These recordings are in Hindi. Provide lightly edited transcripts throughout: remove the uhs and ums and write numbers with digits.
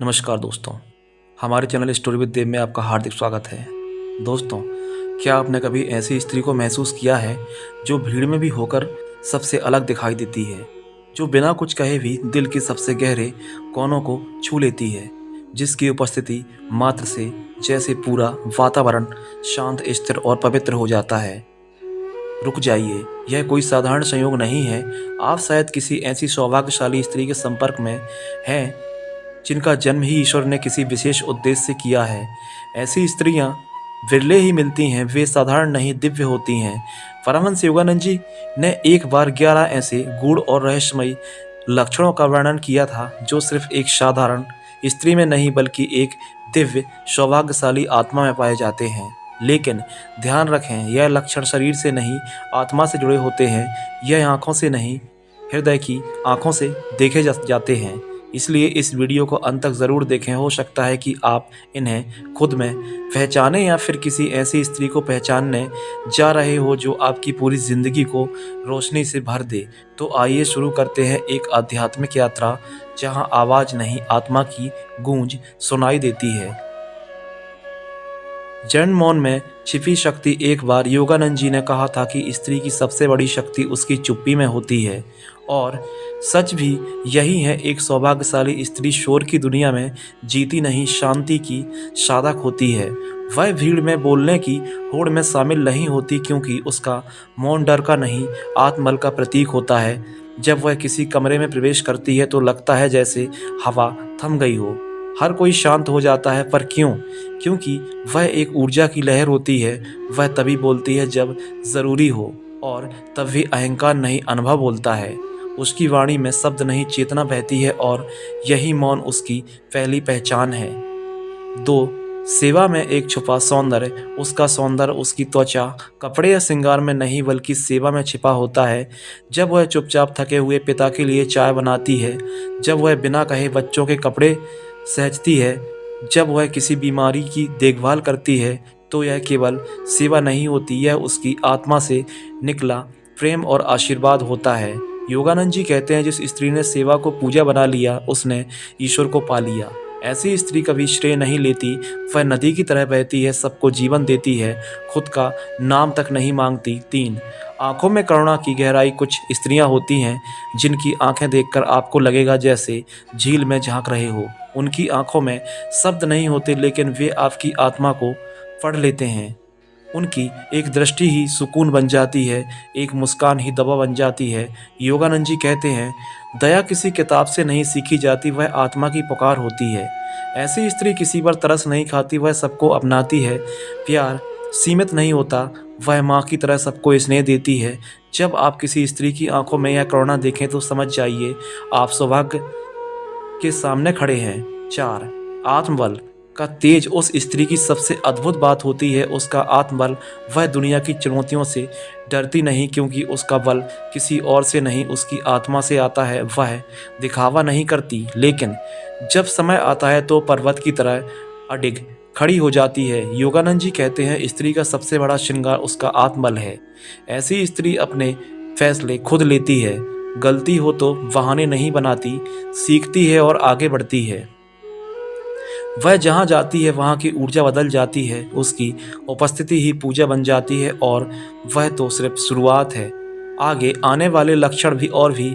नमस्कार दोस्तों, हमारे चैनल स्टोरी विद देव में आपका हार्दिक स्वागत है। दोस्तों, क्या आपने कभी ऐसी स्त्री को महसूस किया है जो भीड़ में भी होकर सबसे अलग दिखाई देती है, जो बिना कुछ कहे भी दिल के सबसे गहरे कोनों को छू लेती है, जिसकी उपस्थिति मात्र से जैसे पूरा वातावरण शांत, स्थिर और पवित्र हो जाता है। रुक जाइए, यह कोई साधारण संयोग नहीं है। आप शायद किसी ऐसी सौभाग्यशाली स्त्री के संपर्क में हैं जिनका जन्म ही ईश्वर ने किसी विशेष उद्देश्य से किया है। ऐसी स्त्रियां विरले ही मिलती हैं, वे साधारण नहीं दिव्य होती हैं। परमहंस योगानंद जी ने एक बार 11 ऐसे गूढ़ और रहस्यमयी लक्षणों का वर्णन किया था जो सिर्फ एक साधारण स्त्री में नहीं बल्कि एक दिव्य सौभाग्यशाली आत्मा में पाए जाते हैं। लेकिन ध्यान रखें, यह लक्षण शरीर से नहीं आत्मा से जुड़े होते हैं। यह आंखों से नहीं हृदय की आंखों से देखे जाते हैं। इसलिए इस वीडियो को अंत तक ज़रूर देखें। हो सकता है कि आप इन्हें खुद में पहचानें या फिर किसी ऐसी स्त्री को पहचानने जा रहे हो जो आपकी पूरी ज़िंदगी को रोशनी से भर दे। तो आइए शुरू करते हैं एक आध्यात्मिक यात्रा जहां आवाज़ नहीं, आत्मा की गूंज सुनाई देती है। जैन मौन में छिपी शक्ति। एक बार योगानंद जी ने कहा था कि स्त्री की सबसे बड़ी शक्ति उसकी चुप्पी में होती है, और सच भी यही है। एक सौभाग्यशाली स्त्री शोर की दुनिया में जीती नहीं, शांति की साधक होती है। वह भीड़ में बोलने की होड़ में शामिल नहीं होती, क्योंकि उसका मौन डर का नहीं, आत्मबल का प्रतीक होता है। जब वह किसी कमरे में प्रवेश करती है तो लगता है जैसे हवा थम गई हो, हर कोई शांत हो जाता है। पर क्यों? क्योंकि वह एक ऊर्जा की लहर होती है। वह तभी बोलती है जब ज़रूरी हो, और तब भी अहंकार नहीं, अनुभव बोलता है। उसकी वाणी में शब्द नहीं, चेतना बहती है, और यही मौन उसकी पहली पहचान है। 2. सेवा में एक छुपा सौंदर्य। उसका सौंदर्य उसकी त्वचा, कपड़े या श्रृंगार में नहीं बल्कि सेवा में छिपा होता है। जब वह चुपचाप थके हुए पिता के लिए चाय बनाती है, जब वह बिना कहे बच्चों के कपड़े सहजती है, जब वह किसी बीमारी की देखभाल करती है, तो यह केवल सेवा नहीं होती, यह उसकी आत्मा से निकला प्रेम और आशीर्वाद होता है। योगानंद जी कहते हैं, जिस स्त्री ने सेवा को पूजा बना लिया उसने ईश्वर को पा लिया। ऐसी स्त्री कभी श्रेय नहीं लेती, वह नदी की तरह बहती है, सबको जीवन देती है, खुद का नाम तक नहीं मांगती। 3. आंखों में करुणा की गहराई। कुछ स्त्रियां होती हैं जिनकी आंखें देखकर आपको लगेगा जैसे झील में झांक रहे हो। उनकी आंखों में शब्द नहीं होते, लेकिन वे आपकी आत्मा को पढ़ लेते हैं। उनकी एक दृष्टि ही सुकून बन जाती है, एक मुस्कान ही दवा बन जाती है। योगानंद जी कहते हैं, दया किसी किताब से नहीं सीखी जाती, वह आत्मा की पुकार होती है। ऐसी स्त्री किसी पर तरस नहीं खाती, वह सबको अपनाती है। प्यार सीमित नहीं होता, वह माँ की तरह सबको स्नेह देती है। जब आप किसी स्त्री की आंखों में यह करुणा देखें तो समझ जाइए आप सौभाग्य के सामने खड़े हैं। 4. आत्मबल का तेज। उस स्त्री की सबसे अद्भुत बात होती है उसका आत्मबल। वह दुनिया की चुनौतियों से डरती नहीं, क्योंकि उसका बल किसी और से नहीं, उसकी आत्मा से आता है। वह दिखावा नहीं करती, लेकिन जब समय आता है तो पर्वत की तरह अडिग खड़ी हो जाती है। योगानंद जी कहते हैं, स्त्री का सबसे बड़ा श्रृंगार उसका आत्मबल है। ऐसी स्त्री अपने फैसले खुद लेती है, गलती हो तो बहाने नहीं बनाती, सीखती है और आगे बढ़ती है। वह जहाँ जाती है वहाँ की ऊर्जा बदल जाती है, उसकी उपस्थिति ही पूजा बन जाती है, और वह तो सिर्फ शुरुआत है। आगे आने वाले लक्षण भी और भी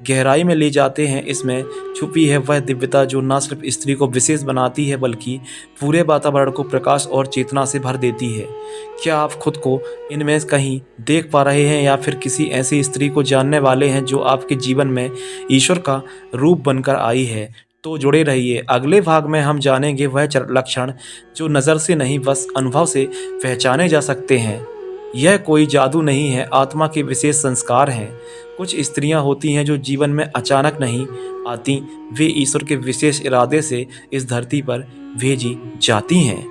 गहराई में ले जाते हैं। इसमें छुपी है वह दिव्यता जो न सिर्फ स्त्री को विशेष बनाती है बल्कि पूरे वातावरण को प्रकाश और चेतना से भर देती है। क्या आप खुद को इनमें कहीं देख पा रहे हैं, या फिर किसी ऐसी स्त्री को जानने वाले हैं जो आपके जीवन में ईश्वर का रूप बनकर आई है? तो जुड़े रहिए, अगले भाग में हम जानेंगे वह लक्षण जो नज़र से नहीं बस अनुभव से पहचाने जा सकते हैं। यह कोई जादू नहीं है, आत्मा के विशेष संस्कार हैं। कुछ स्त्रियां होती हैं जो जीवन में अचानक नहीं आती, वे ईश्वर के विशेष इरादे से इस धरती पर भेजी जाती हैं।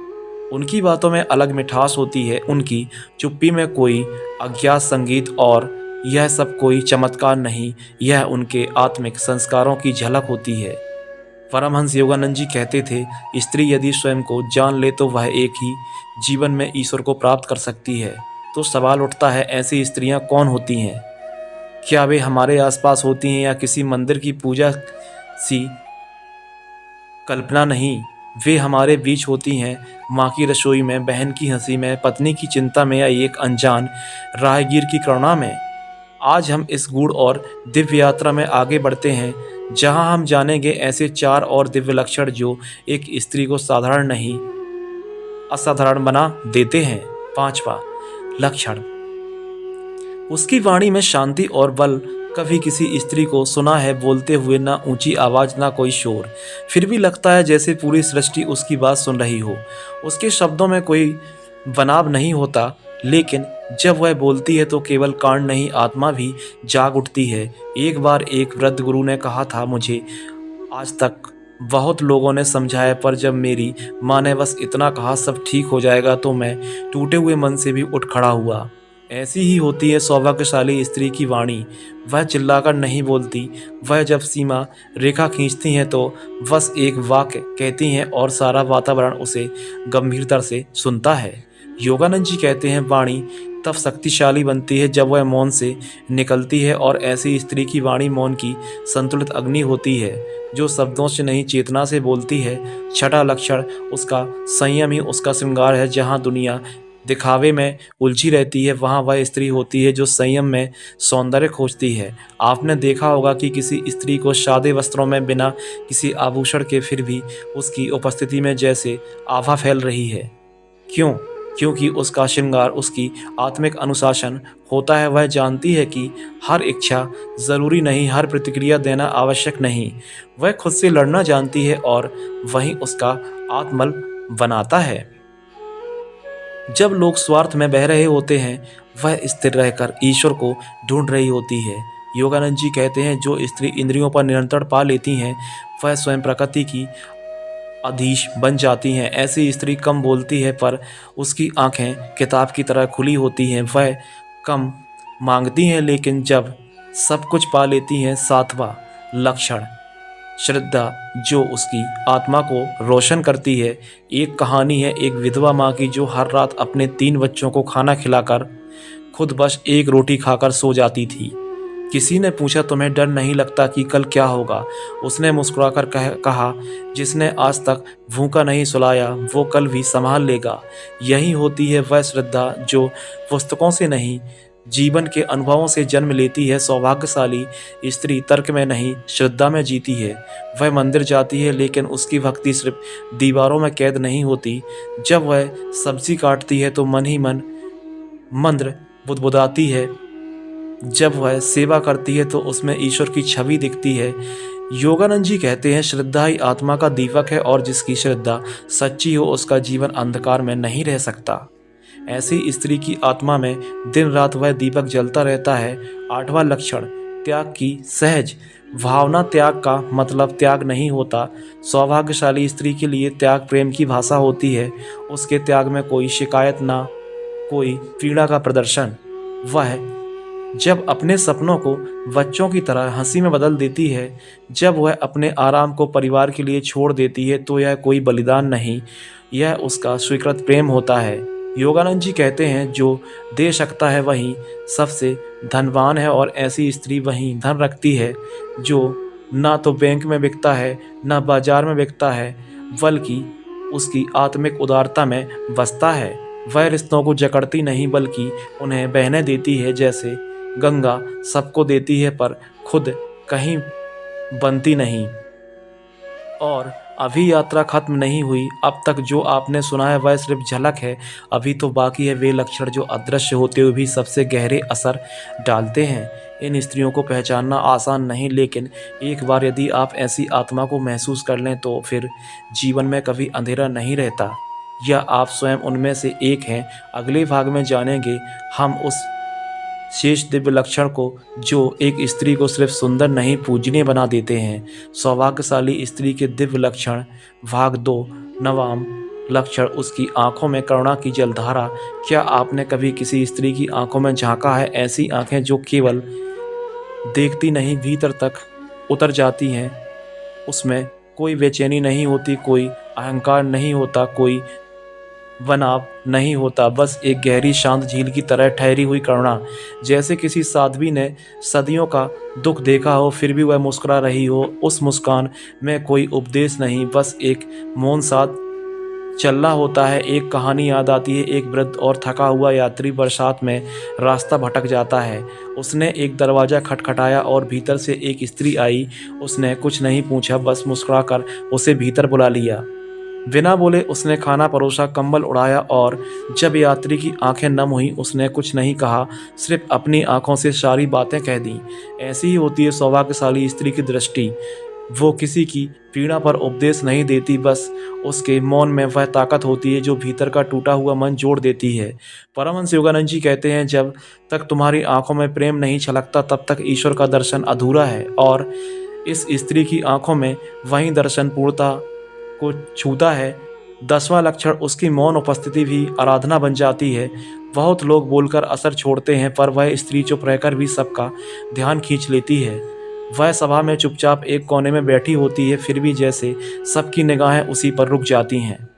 उनकी बातों में अलग मिठास होती है, उनकी चुप्पी में कोई अज्ञात संगीत, और यह सब कोई चमत्कार नहीं, यह उनके आत्मिक संस्कारों की झलक होती है। परमहंस योगानंद जी कहते थे, स्त्री यदि स्वयं को जान ले तो वह एक ही जीवन में ईश्वर को प्राप्त कर सकती है। तो सवाल उठता है, ऐसी स्त्रियां कौन होती हैं? क्या वे हमारे आसपास होती हैं, या किसी मंदिर की पूजा सी कल्पना नहीं, वे हमारे बीच होती हैं, माँ की रसोई में, बहन की हंसी में, पत्नी की चिंता में या एक अनजान राहगीर की करुणा में। आज हम इस गूढ़ और दिव्य यात्रा में आगे बढ़ते हैं, जहां हम जानेंगे ऐसे 4 और दिव्य लक्षण जो एक स्त्री को साधारण नहीं, असाधारण बना देते हैं। 5वां लक्षण, उसकी वाणी में शांति और बल। कभी किसी स्त्री को सुना है बोलते हुए, ना ऊंची आवाज ना कोई शोर, फिर भी लगता है जैसे पूरी सृष्टि उसकी बात सुन रही हो। उसके शब्दों में कोई बनाव नहीं होता, लेकिन जब वह बोलती है तो केवल कान नहीं, आत्मा भी जाग उठती है। एक बार एक वृद्ध गुरु ने कहा था, मुझे आज तक बहुत लोगों ने समझाया, पर जब मेरी माँ ने बस इतना कहा, सब ठीक हो जाएगा, तो मैं टूटे हुए मन से भी उठ खड़ा हुआ। ऐसी ही होती है सौभाग्यशाली स्त्री की वाणी। वह चिल्लाकर नहीं बोलती, वह जब सीमा रेखा खींचती हैं तो बस एक वाक्य कहती हैं और सारा वातावरण उसे गंभीरता से सुनता है। योगानंद जी कहते हैं, वाणी तब शक्तिशाली बनती है जब वह मौन से निकलती है, और ऐसी स्त्री की वाणी मौन की संतुलित अग्नि होती है, जो शब्दों से नहीं चेतना से बोलती है। 6वां लक्षण, उसका संयम ही उसका श्रृंगार है। जहाँ दुनिया दिखावे में उलझी रहती है, वहाँ वह स्त्री होती है जो संयम में सौंदर्य खोजती है। आपने देखा होगा कि किसी स्त्री को सादे वस्त्रों में, बिना किसी आभूषण के, फिर भी उसकी उपस्थिति में जैसे आभा फैल रही है। क्यों? क्योंकि उसका श्रृंगार उसकी आत्मिक अनुशासन होता है। वह जानती है कि हर इच्छा जरूरी नहीं, हर प्रतिक्रिया देना आवश्यक नहीं। वह खुद से लड़ना जानती है और वही उसका आत्मबल बनाता है। जब लोग स्वार्थ में बह रहे होते हैं, वह स्थिर रहकर ईश्वर को ढूंढ रही होती है। योगानंद जी कहते हैं, जो स्त्री इंद्रियों पर नियंत्रण पा लेती हैं, वह स्वयं प्रकृति की अधीश बन जाती हैं। ऐसी स्त्री कम बोलती है, पर उसकी आंखें किताब की तरह खुली होती हैं। वह कम मांगती हैं, लेकिन जब सब कुछ पा लेती हैं। 7वां लक्षण, श्रद्धा, जो उसकी आत्मा को रोशन करती है। एक कहानी है एक विधवा माँ की, जो हर रात अपने 3 बच्चों को खाना खिलाकर खुद बस एक रोटी खाकर सो जाती थी। किसी ने पूछा, तुम्हें डर नहीं लगता कि कल क्या होगा? उसने मुस्कुराकर कहा, जिसने आज तक भूखा नहीं सुलाया, वो कल भी संभाल लेगा। यही होती है वह श्रद्धा जो पुस्तकों से नहीं, जीवन के अनुभवों से जन्म लेती है। सौभाग्यशाली स्त्री तर्क में नहीं, श्रद्धा में जीती है। वह मंदिर जाती है, लेकिन उसकी भक्ति सिर्फ दीवारों में कैद नहीं होती। जब वह सब्जी काटती है तो मन ही मन मंत्र बुदबुदाती है। जब वह सेवा करती है तो उसमें ईश्वर की छवि दिखती है। योगानंद जी कहते हैं, श्रद्धा ही आत्मा का दीपक है, और जिसकी श्रद्धा सच्ची हो, उसका जीवन अंधकार में नहीं रह सकता। ऐसी स्त्री की आत्मा में दिन रात वह दीपक जलता रहता है। 8वां लक्षण, त्याग की सहज भावना। त्याग का मतलब त्याग नहीं होता। सौभाग्यशाली स्त्री के लिए त्याग प्रेम की भाषा होती है। उसके त्याग में कोई शिकायत ना, कोई पीड़ा का प्रदर्शन। वह जब अपने सपनों को बच्चों की तरह हंसी में बदल देती है, जब वह अपने आराम को परिवार के लिए छोड़ देती है, तो यह कोई बलिदान नहीं, यह उसका स्वीकृत प्रेम होता है। योगानंद जी कहते हैं, जो दे सकता है वही सबसे धनवान है, और ऐसी स्त्री वही धन रखती है जो ना तो बैंक में बिकता है, ना बाजार में बिकता है, बल्कि उसकी आत्मिक उदारता में बसता है। वह रिश्तों को जकड़ती नहीं, बल्कि उन्हें बहने देती है। जैसे गंगा सबको देती है, पर खुद कहीं बनती नहीं। और अभी यात्रा खत्म नहीं हुई। अब तक जो आपने सुना है वह सिर्फ झलक है। अभी तो बाकी है वे लक्षण जो अदृश्य होते हुए भी सबसे गहरे असर डालते हैं। इन स्त्रियों को पहचानना आसान नहीं, लेकिन एक बार यदि आप ऐसी आत्मा को महसूस कर लें, तो फिर जीवन में कभी अंधेरा नहीं रहता। या आप स्वयं उनमें से एक हैं। अगले भाग में जानेंगे हम उस शेष दिव्य लक्षण को जो एक स्त्री को सिर्फ सुंदर नहीं, पूजनीय बना देते हैं। सौभाग्यशाली स्त्री के दिव्य लक्षण, भाग 2। 9वां लक्षण, उसकी आंखों में करुणा की जलधारा। क्या आपने कभी किसी स्त्री की आंखों में झांका है? ऐसी आंखें जो केवल देखती नहीं, भीतर तक उतर जाती हैं। उसमें कोई बेचैनी नहीं होती, कोई अहंकार नहीं होता, कोई बनाव नहीं होता, बस एक गहरी शांत झील की तरह ठहरी हुई करुणा। जैसे किसी साध्वी ने सदियों का दुख देखा हो फिर भी वह मुस्कुरा रही हो। उस मुस्कान में कोई उपदेश नहीं, बस एक मौन साथ चलना होता है। एक कहानी याद आती है, एक वृद्ध और थका हुआ यात्री बरसात में रास्ता भटक जाता है। उसने एक दरवाज़ा खटखटाया और भीतर से एक स्त्री आई। उसने कुछ नहीं पूछा, बस मुस्कुराकर उसे भीतर बुला लिया। बिना बोले उसने खाना परोसा, कंबल उड़ाया और जब यात्री की आंखें नम हुईं उसने कुछ नहीं कहा, सिर्फ अपनी आंखों से सारी बातें कह दीं। ऐसी ही होती है सौभाग्यशाली स्त्री की दृष्टि। वो किसी की पीड़ा पर उपदेश नहीं देती, बस उसके मौन में वह ताकत होती है जो भीतर का टूटा हुआ मन जोड़ देती है। परमहंस योगानंद जी कहते हैं, जब तक तुम्हारी आंखों में प्रेम नहीं छलकता तब तक ईश्वर का दर्शन अधूरा है। और इस स्त्री की आंखों में वही दर्शन पूर्णता को छूता है। 10वां लक्षण उसकी मौन उपस्थिति भी आराधना बन जाती है। बहुत लोग बोलकर असर छोड़ते हैं, पर वह स्त्री चुप रहकर भी सबका ध्यान खींच लेती है। वह सभा में चुपचाप एक कोने में बैठी होती है, फिर भी जैसे सबकी निगाहें उसी पर रुक जाती हैं।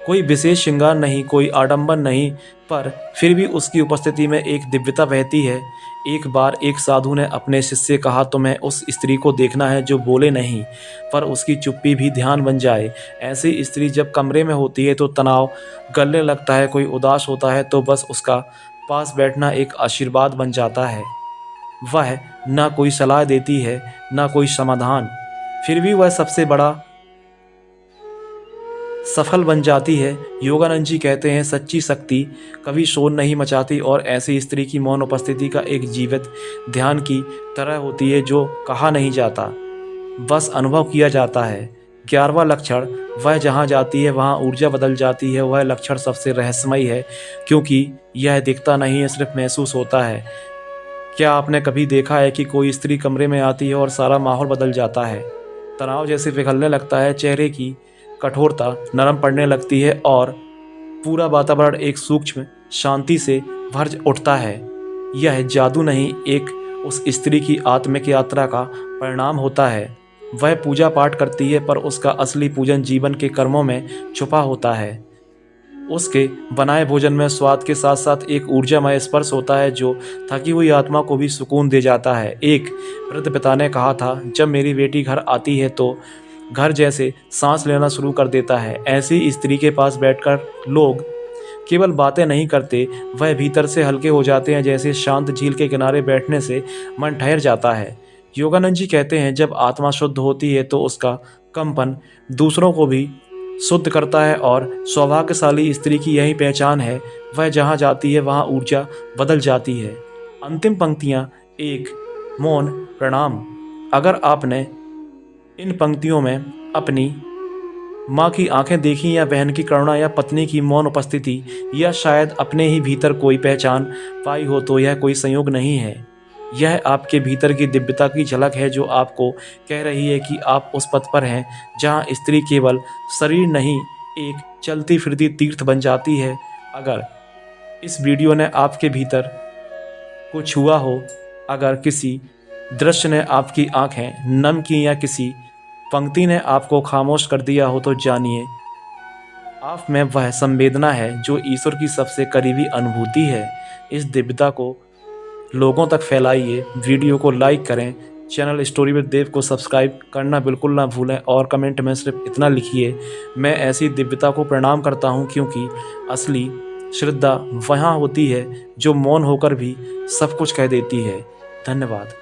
कोई विशेष श्रृंगार नहीं, कोई आडंबर नहीं, पर फिर भी उसकी उपस्थिति में एक दिव्यता बहती है। एक बार एक साधु ने अपने शिष्य से कहा, तुम्हें उस स्त्री को देखना है जो बोले नहीं पर उसकी चुप्पी भी ध्यान बन जाए। ऐसी स्त्री जब कमरे में होती है तो तनाव गलने लगता है, कोई उदास होता है तो बस उसका पास बैठना एक आशीर्वाद बन जाता है। वह ना कोई सलाह देती है ना कोई समाधान, फिर भी वह सबसे बड़ा सफल बन जाती है। योगानंद जी कहते हैं, सच्ची शक्ति कभी शोर नहीं मचाती और ऐसी स्त्री की मौन उपस्थिति का एक जीवित ध्यान की तरह होती है जो कहा नहीं जाता, बस अनुभव किया जाता है। 11वां लक्षण, वह जहाँ जाती है वहाँ ऊर्जा बदल जाती है। वह लक्षण सबसे रहस्यमयी है क्योंकि यह दिखता नहीं है, सिर्फ महसूस होता है। क्या आपने कभी देखा है कि कोई स्त्री कमरे में आती है और सारा माहौल बदल जाता है? तनाव जैसे पिघलने लगता है, चेहरे की कठोरता नरम पड़ने लगती है और पूरा वातावरण एक सूक्ष्म शांति से भर उठता है। यह जादू नहीं, एक उस स्त्री की आत्मिक यात्रा का परिणाम होता है। वह पूजा पाठ करती है पर उसका असली पूजन जीवन के कर्मों में छुपा होता है। उसके बनाए भोजन में स्वाद के साथ साथ एक ऊर्जामय स्पर्श होता है जो थकी हुई आत्मा को भी सुकून दे जाता है। एक वृद्ध पिता ने कहा था, जब मेरी बेटी घर आती है तो घर जैसे सांस लेना शुरू कर देता है। ऐसी स्त्री के पास बैठकर लोग केवल बातें नहीं करते, वह भीतर से हल्के हो जाते हैं, जैसे शांत झील के किनारे बैठने से मन ठहर जाता है। योगानंद जी कहते हैं, जब आत्मा शुद्ध होती है तो उसका कंपन दूसरों को भी शुद्ध करता है और सौभाग्यशाली स्त्री की यही पहचान है, वह जहाँ जाती है वहाँ ऊर्जा बदल जाती है। अंतिम पंक्तियाँ, एक मौन प्रणाम। अगर आपने इन पंक्तियों में अपनी माँ की आंखें देखी या बहन की करुणा या पत्नी की मौन उपस्थिति या शायद अपने ही भीतर कोई पहचान पाई हो तो यह कोई संयोग नहीं है, यह आपके भीतर की दिव्यता की झलक है जो आपको कह रही है कि आप उस पथ पर हैं जहाँ स्त्री केवल शरीर नहीं, एक चलती फिरती तीर्थ बन जाती है। अगर इस वीडियो ने आपके भीतर को छुआ हो, अगर किसी दृश्य ने आपकी आंखें नम की या किसी पंक्ति ने आपको खामोश कर दिया हो तो जानिए आप में वह संवेदना है जो ईश्वर की सबसे करीबी अनुभूति है। इस दिव्यता को लोगों तक फैलाइए, वीडियो को लाइक करें, चैनल स्टोरी विद देव को सब्सक्राइब करना बिल्कुल ना भूलें और कमेंट में सिर्फ इतना लिखिए, मैं ऐसी दिव्यता को प्रणाम करता हूँ, क्योंकि असली श्रद्धा वहाँ होती है जो मौन होकर भी सब कुछ कह देती है। धन्यवाद।